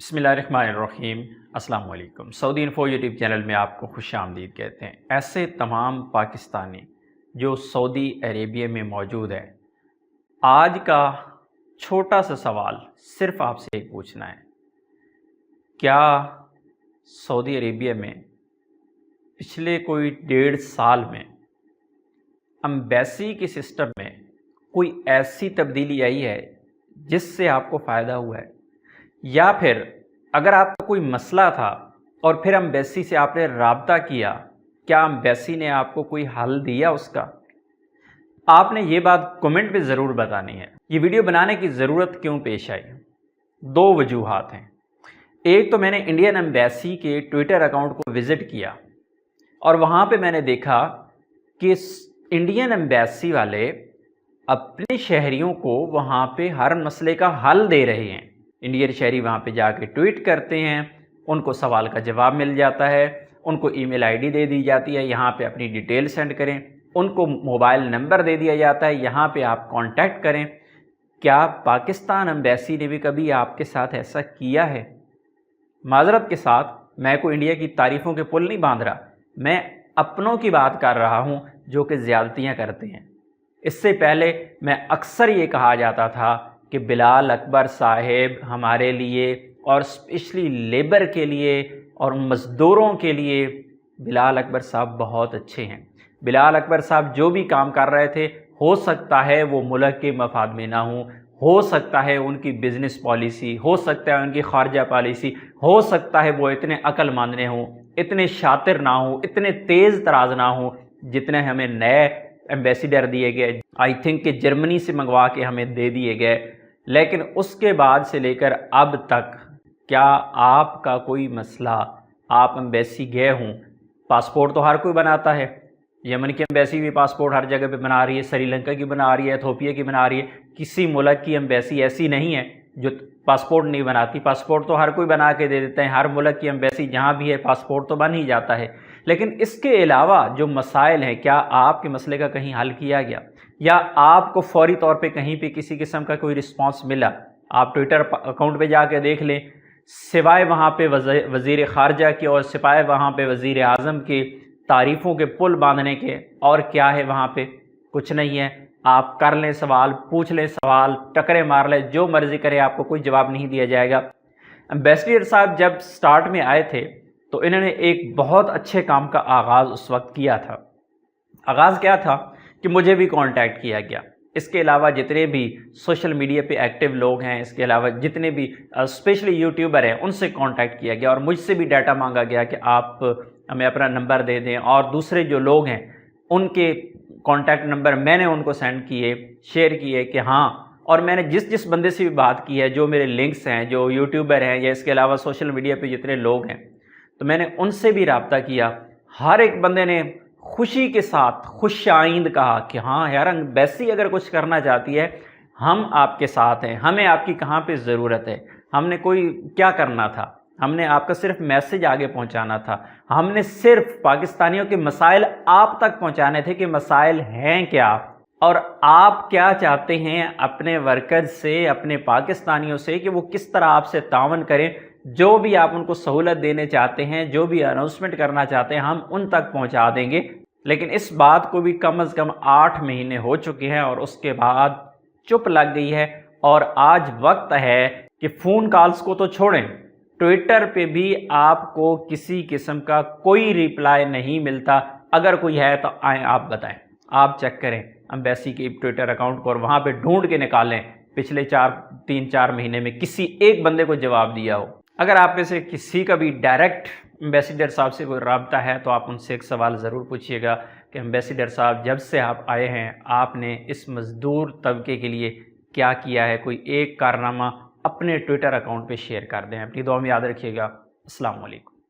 बिस्मिल्लाहिर्रहमानिर्रहीम। अस्सलाम वालेकुम। सऊदी इन्फो यूट्यूब चैनल में आपको खुश आमदीद कहते हैं। ऐसे तमाम पाकिस्तानी जो सऊदी अरेबिया में मौजूद है, आज का छोटा सा सवाल सिर्फ़ आपसे एक पूछना है, क्या सऊदी अरेबिया में पिछले कोई 1.5 साल में एम्बेसी के सिस्टम में कोई ऐसी तब्दीली आई है जिससे आपको फ़ायदा हुआ है, या फिर अगर आपका कोई मसला था और फिर एम्बेसी से आपने राब्ता किया, क्या एम्बेसी ने आपको कोई हल दिया उसका? आपने ये बात कमेंट में ज़रूर बतानी है। ये वीडियो बनाने की ज़रूरत क्यों पेश आई? 2 वजूहात हैं। एक तो मैंने इंडियन एम्बेसी के ट्विटर अकाउंट को विज़िट किया और वहाँ पे मैंने देखा कि इंडियन एम्बेसी वाले अपने शहरियों को वहाँ पे हर मसले का हल दे रहे हैं। इंडियन शहरी वहाँ पे जाके ट्वीट करते हैं, उनको सवाल का जवाब मिल जाता है, उनको ईमेल आईडी दे दी जाती है, यहाँ पे अपनी डिटेल सेंड करें, उनको मोबाइल नंबर दे दिया जाता है, यहाँ पे आप कांटेक्ट करें। क्या पाकिस्तान एम्बेसी ने भी कभी आपके साथ ऐसा किया है? माजरत के साथ मैं कोई इंडिया की तारीफ़ों के पुल नहीं बांध रहा, मैं अपनों की बात कर रहा हूँ जो कि ज़्यादतियाँ करते हैं। इससे पहले मैं अक्सर ये कहा जाता था कि बिलाल अकबर साहिब हमारे लिए और स्पेशली लेबर के लिए और मज़दूरों के लिए बिलाल अकबर साहब बहुत अच्छे हैं। बिलाल अकबर साहब जो भी काम कर रहे थे, हो सकता है वो मुल्क के मफाद में ना हो सकता है उनकी बिज़नेस पॉलिसी, हो सकता है उनकी खारजा पॉलिसी, हो सकता है वो इतने अक्लमंद हों, इतने शातिर ना हों, इतने तेज़ तराज ना हों जितने हमें नए एम्बेसडर दिए गए। आई थिंक कि जर्मनी से मंगवा के हमें दे दिए गए। लेकिन उसके बाद से लेकर अब तक क्या आपका कोई मसला, आप एम्बेसी गए हों, पासपोर्ट तो हर कोई बनाता है, यमन की एम्बेसी भी पासपोर्ट हर जगह पे बना रही है, श्रीलंका की बना रही है, इथियोपिया की बना रही है। किसी मुल्क की एम्बेसी ऐसी नहीं है जो पासपोर्ट नहीं बनाती। पासपोर्ट तो हर कोई बना के दे देते हैं, हर मुल्क की एम्बेसी जहाँ भी है पासपोर्ट तो बन ही जाता है। लेकिन इसके अलावा जो मसाइल हैं, क्या आपके मसले का कहीं हल किया गया या आपको फौरी तौर पे कहीं पे किसी किस्म का कोई रिस्पांस मिला? आप ट्विटर अकाउंट पे जाके देख लें, सिवाय वहाँ पे वज़ीर ख़ारजा के और सिवाय वहाँ पे वज़ीर आज़म के तारीफ़ों के पुल बांधने के, और क्या है वहाँ पे? कुछ नहीं है। आप कर लें सवाल, पूछ लें सवाल, टकरे मार लें, जो मर्ज़ी करें, आपको कोई जवाब नहीं दिया जाएगा। एम्बेसडर साहब जब स्टार्ट में आए थे तो इन्होंने एक बहुत अच्छे काम का आगाज़ उस वक्त किया था। आगाज़ क्या था कि मुझे भी कांटेक्ट किया गया। इसके अलावा जितने भी सोशल मीडिया पे एक्टिव लोग हैं, इसके अलावा जितने भी स्पेशली यूट्यूबर हैं, उनसे कांटेक्ट किया गया और मुझसे भी डाटा मांगा गया कि आप हमें अपना नंबर दे दें, और दूसरे जो लोग हैं उनके कांटेक्ट नंबर मैंने उनको सेंड किए, शेयर किए कि हाँ। और मैंने जिस बंदे से भी बात की है, जो मेरे लिंक्स हैं, जो यूट्यूबर हैं या इसके अलावा सोशल मीडिया पे जितने लोग हैं, तो मैंने उनसे भी रब्ता किया। हर एक बंदे ने खुशी के साथ खुश आइंद कहा कि हाँ यार, एम्बेसी अगर कुछ करना चाहती है, हम आपके साथ हैं, हमें आपकी कहाँ पे ज़रूरत है। हमने कोई क्या करना था, हमने आपका सिर्फ मैसेज आगे पहुंचाना था, हमने सिर्फ पाकिस्तानियों के मसाइल आप तक पहुंचाने थे कि मसाइल हैं क्या और आप क्या चाहते हैं अपने वर्कर्स से, अपने पाकिस्तानियों से, कि वो किस तरह आपसे तावन करें। जो भी आप उनको सहूलत देने चाहते हैं, जो भी अनाउंसमेंट करना चाहते हैं, हम उन तक पहुंचा देंगे। लेकिन इस बात को भी कम से कम 8 महीने हो चुके हैं और उसके बाद चुप लग गई है। और आज वक्त है कि फ़ोन कॉल्स को तो छोड़ें, ट्विटर पे भी आपको किसी किस्म का कोई रिप्लाई नहीं मिलता। अगर कोई है तो आए आप बताएं, आप चेक करें एम्बेसी के ट्विटर अकाउंट को और वहाँ पे ढूंढ के निकालें पिछले 3-4 महीने में किसी एक बंदे को जवाब दिया हो। अगर आप में से किसी का भी डायरेक्ट एम्बेसडर साहब से कोई रब्ता है तो आप उनसे एक सवाल ज़रूर पूछिएगा कि एम्बेसडर साहब, जब से आप आए हैं आपने इस मज़दूर तबके के लिए क्या किया है? कोई एक कारनामा अपने ट्विटर अकाउंट पे शेयर कर दें। अपनी दुआ में याद रखिएगा। अस्सलाम वालेकुम।